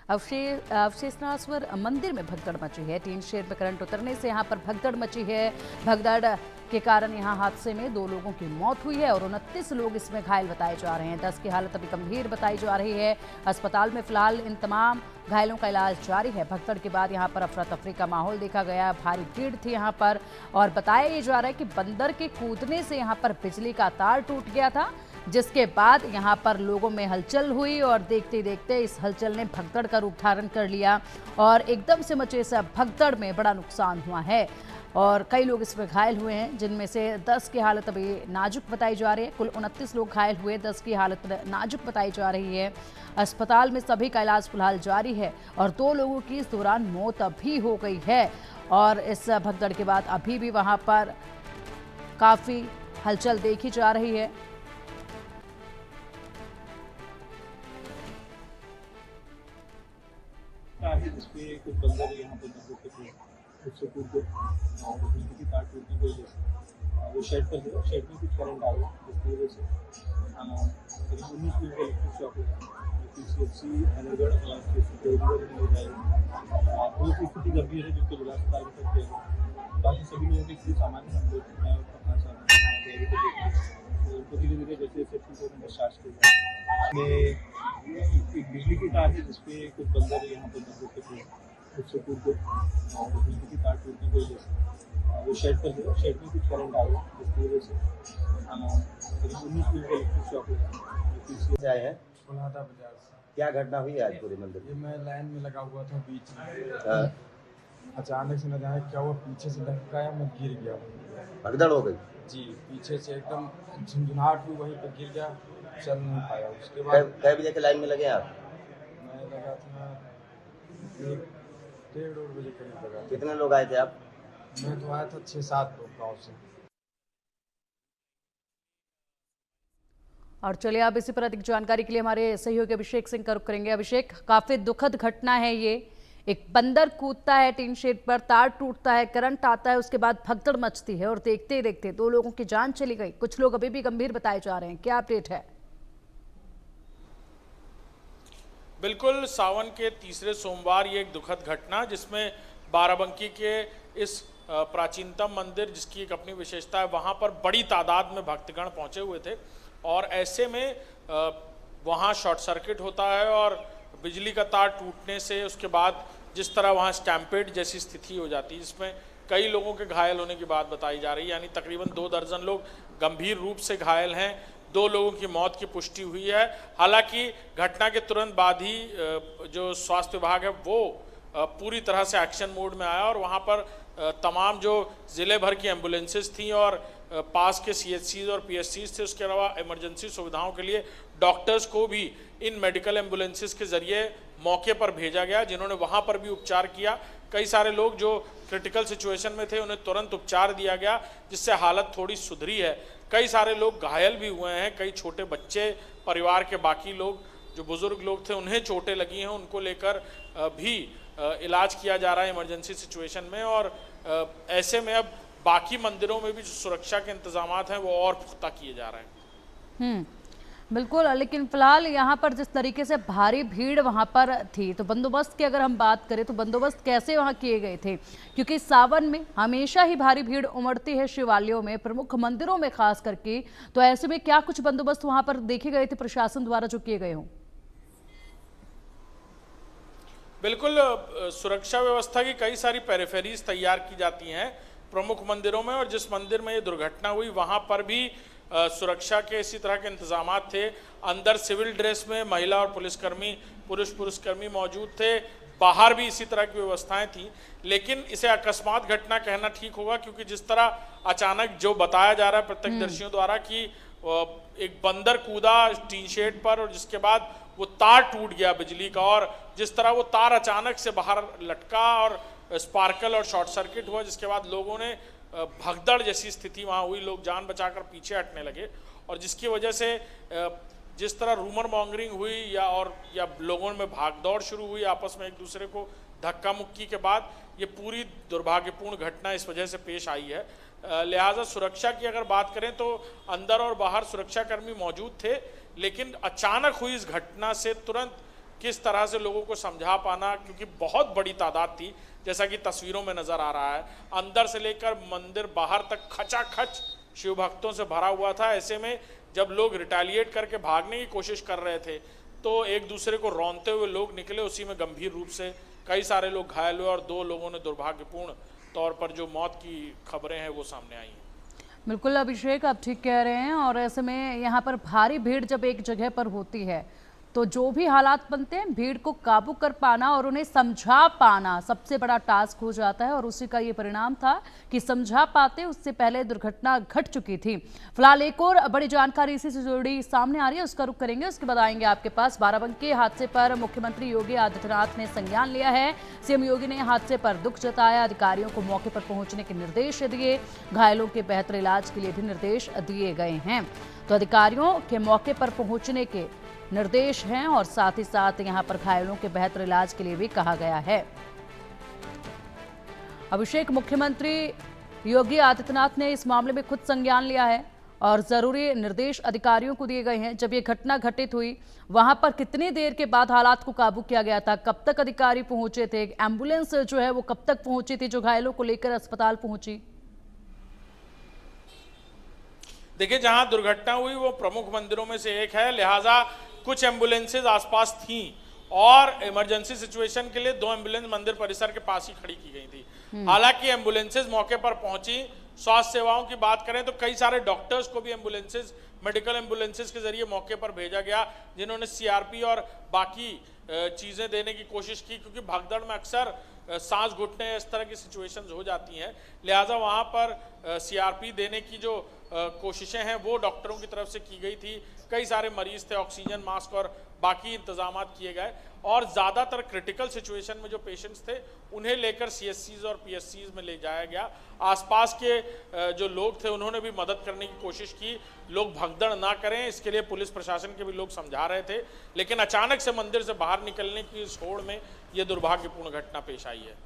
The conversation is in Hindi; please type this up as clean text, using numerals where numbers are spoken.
अवशेषनाश्वर मंदिर में भगदड़ मची है। टीन शेड में करंट उतरने से यहां पर भगदड़ मची है। भगदड़ के कारण यहां हादसे में 2 लोगों की मौत हुई है और 29 लोग इसमें घायल बताए जा रहे हैं। 10 की हालत अभी गंभीर बताई जा रही है। अस्पताल में फिलहाल इन तमाम घायलों का इलाज जारी है। भगदड़ के बाद यहां पर अफरा तफरी का माहौल देखा गया। भारी भीड़ थी यहां पर और बताया ये जा रहा है कि बंदर के कूदने से यहां पर बिजली का तार टूट गया था, जिसके बाद यहां पर लोगों में हलचल हुई और देखते देखते इस हलचल ने भगदड़ का रूप धारण कर लिया और एकदम से मचे इस भगदड़ में बड़ा नुकसान हुआ है और कई लोग इसमें घायल हुए हैं, जिनमें से 10 की हालत अभी नाजुक बताई जा रही है। कुल 29 लोग घायल हुए, 10 की हालत नाजुक बताई जा रही है। अस्पताल में सभी का इलाज फिलहाल जारी है और 2 लोगों की इस दौरान मौत अभी हो गई है और इस भगदड़ के बाद अभी भी वहां पर काफी हलचल देखी जा रही है। है जिसपे कुछ बंदर यहाँ पर होते थे, उससे कूद गए और बिजली की तार टूटने की वजह से वो शेड पर है। शेड में कुछ करंट आ गया जिसकी वजह से करीब 19 लोगों का इलेक्ट्रिक शॉक हुआ। PCHC हैदरगढ़ और में ले जाएगा। दो की स्थिति गंभीर है जिनको जिला अस्पताल में किया गया। बाकी सभी लोगों की स्थिति सामान्य हम लोग मैं अपना चाहते हैं तो उनको धीरे धीरे जैसे जैसे ठीक होने डिस्चार्ज किया जाए। एक बिजली की तार है जिसपे कुछ बंदर यहाँ पर होते थे, उससे कूद गए और बिजली की तार टूटने की वजह से वो शेड पर है। शेड में कुछ करंट आ गया जिसकी वजह से करीब 19 लोगों का इलेक्ट्रिक शॉक हुआ। से आए हैं कोल्हाटा बाजार से। क्या घटना हुई है आज पूरे मंदिर ये मैं लाइन में लगा हुआ था बीच में, में? अचानक से न जाने क्या हुआ, पीछे से धक्का मैं गिर गया। भगदड़ हो गई। जी, पीछे से एकदम झुंझुनाहट हुई, वहीं पर गिर गया, चल नहीं पाया। उसके बाद कै बजे के लाइन में लगे आप? मैं लगा था 1-1:30 बजे करीब लगा। कितने लोग आए थे आप? मैं तो आया था 6-7 लोग गाँव से। और चलिए अब इसी पर अधिक जानकारी के लिए हमारे सहयोगी अभिषेक सिंह का रुख करेंगे। अभिषेक, काफी दुखद घटना है ये। एक बंदर कूदता है टीन शेड पर, तार टूटता है, करंट आता है, उसके बाद भगदड़ मचती है और देखते ही देखते 2 लोगों की जान चली गई। कुछ लोग अभी भी गंभीर बताए जा रहे हैं, क्या अपडेट है? बिल्कुल, सावन के तीसरे सोमवार ये एक दुखद घटना जिसमें बाराबंकी के इस प्राचीनतम मंदिर जिसकी एक अपनी विशेषता है, वहाँ पर बड़ी तादाद में भक्तगण पहुँचे हुए थे और ऐसे में वहाँ शॉर्ट सर्किट होता है और बिजली का तार टूटने से उसके बाद जिस तरह वहाँ स्टैम्पेड जैसी स्थिति हो जाती है, जिसमें कई लोगों के घायल होने की बात बताई जा रही है। यानी तकरीबन 2 दर्जन लोग गंभीर रूप से घायल हैं, 2 लोगों की मौत की पुष्टि हुई है। हालांकि घटना के तुरंत बाद ही जो स्वास्थ्य विभाग है वो पूरी तरह से एक्शन मोड में आया और वहाँ पर तमाम जो ज़िले भर की एम्बुलेंसेस थी और पास के CHCs और PSCs थे, उसके अलावा इमरजेंसी सुविधाओं के लिए डॉक्टर्स को भी इन मेडिकल एम्बुलेंसेस के ज़रिए मौके पर भेजा गया, जिन्होंने वहाँ पर भी उपचार किया। कई सारे लोग जो क्रिटिकल सिचुएशन में थे उन्हें तुरंत उपचार दिया गया, जिससे हालत थोड़ी सुधरी है। कई सारे लोग घायल भी हुए हैं, कई छोटे बच्चे, परिवार के बाकी लोग जो बुज़ुर्ग लोग थे उन्हें चोटें लगी हैं, उनको लेकर भी इलाज किया जा रहा है इमरजेंसी सिचुएशन में। और ऐसे में अब बाकी मंदिरों में भी जो सुरक्षा के इंतजाम हैं वो और पुख्ता किए जा रहे हैं। बिल्कुल, लेकिन फिलहाल यहाँ पर जिस तरीके से भारी भीड़ वहाँ पर थी, तो बंदोबस्त की अगर हम बात करें तो बंदोबस्त कैसे वहाँ किए गए थे? क्योंकि सावन में हमेशा ही भारी भीड़ उमड़ती है शिवालयों में, प्रमुख मंदिरों में खास करके, तो ऐसे में क्या कुछ बंदोबस्त वहाँ पर देखे गए थे प्रशासन द्वारा जो किए गए हों? बिल्कुल, सुरक्षा व्यवस्था की कई सारी पेरिफेरीज तैयार की जाती हैं प्रमुख मंदिरों में और जिस मंदिर में ये दुर्घटना हुई वहाँ पर भी सुरक्षा के इसी तरह के इंतजामात थे। अंदर सिविल ड्रेस में महिला और पुरुषकर्मी मौजूद थे, बाहर भी इसी तरह की व्यवस्थाएं थी। लेकिन इसे अकस्मात घटना कहना ठीक होगा, क्योंकि जिस तरह अचानक जो बताया जा रहा है प्रत्यक्षदर्शियों द्वारा कि एक बंदर कूदा टीन शेड पर और जिसके बाद वो तार टूट गया बिजली का, और जिस तरह वो तार अचानक से बाहर लटका और स्पार्कल और शॉर्ट सर्किट हुआ, जिसके बाद लोगों ने भगदड़ जैसी स्थिति वहाँ हुई, लोग जान बचाकर पीछे हटने लगे और जिसकी वजह से जिस तरह रूमर मॉन्गरिंग हुई या लोगों में भागदौड़ शुरू हुई आपस में एक दूसरे को धक्का मुक्की के बाद, ये पूरी दुर्भाग्यपूर्ण घटना इस वजह से पेश आई है। लिहाजा सुरक्षा की अगर बात करें तो अंदर और बाहर सुरक्षाकर्मी मौजूद थे, लेकिन अचानक हुई इस घटना से तुरंत किस तरह से लोगों को समझा पाना, क्योंकि बहुत बड़ी तादाद थी जैसा कि तस्वीरों में नजर आ रहा है, अंदर से लेकर मंदिर बाहर तक खचाखच शिव भक्तों से भरा हुआ था। ऐसे में जब लोग रिटेलिएट करके भागने की कोशिश कर रहे थे तो एक दूसरे को रौंदते हुए लोग निकले, उसी में गंभीर रूप से कई सारे लोग घायल हुए और 2 लोगों ने दुर्भाग्यपूर्ण तौर पर जो मौत की खबरें हैं वो सामने आई हैं। बिल्कुल अभिषेक, आप ठीक कह रहे हैं। और ऐसे में यहाँ पर भारी भीड़ जब एक जगह पर होती है तो जो भी हालात बनते हैं, भीड़ को काबू कर पाना और उन्हें समझा पाना सबसे बड़ा टास्क हो जाता है। और उसी का ये परिणाम था कि समझा पाते उससे पहले दुर्घटना घट चुकी थी। फिलहाल एक और बड़ी जानकारी इसी से जुड़ी सामने आ रही है, उसका रुख करेंगे, उसके बाद आएंगे आपके पास। बाराबंकी हादसे पर मुख्यमंत्री योगी आदित्यनाथ ने संज्ञान लिया है। सीएम योगी ने हादसे पर दुख जताया, अधिकारियों को मौके पर पहुंचने के निर्देश दिए, घायलों के बेहतर इलाज के लिए भी निर्देश दिए गए हैं। तो अधिकारियों के मौके पर पहुंचने के निर्देश हैं और साथ ही साथ यहां पर घायलों के बेहतर इलाज के लिए भी कहा गया है। अभिषेक, मुख्यमंत्री योगी आदित्यनाथ ने इस मामले में खुद संज्ञान लिया है और जरूरी निर्देश अधिकारियों को दिए गए हैं। जब ये घटना घटित हुई वहां पर कितनी देर के बाद हालात को काबू किया गया था, कब तक अधिकारी पहुंचे थे, एम्बुलेंस जो है वो कब तक पहुंची थी जो घायलों को लेकर अस्पताल पहुंची? देखिए, जहां दुर्घटना हुई वो प्रमुख मंदिरों में से एक है, लिहाजा कुछ एम्बुलेंसेज आसपास थीं और इमरजेंसी सिचुएशन के लिए 2 एम्बुलेंस मंदिर परिसर के पास ही खड़ी की गई थी। हालांकि एम्बुलेंसेज मौके पर पहुंची। स्वास्थ्य सेवाओं की बात करें तो कई सारे डॉक्टर्स को भी एम्बुलेंसेज, मेडिकल एम्बुलेंसेज के जरिए मौके पर भेजा गया, जिन्होंने सीआरपी और बाकी चीजें देने की कोशिश की, क्योंकि भगदड़ में अक्सर सांस घुटने इस तरह की सिचुएशंस हो जाती हैं। लिहाजा वहां पर सीआरपी देने की जो कोशिशें हैं वो डॉक्टरों की तरफ से की गई थी। कई सारे मरीज थे, ऑक्सीजन मास्क और बाकी इंतजाम किए गए और ज़्यादातर क्रिटिकल सिचुएशन में जो पेशेंट्स थे उन्हें लेकर सीएससीज और पीएससीज में ले जाया गया। आसपास के जो लोग थे उन्होंने भी मदद करने की कोशिश की, लोग भगदड़ ना करें इसके लिए पुलिस प्रशासन के भी लोग समझा रहे थे, लेकिन अचानक से मंदिर से बाहर निकलने की इस होड़ में ये दुर्भाग्यपूर्ण घटना पेश आई है।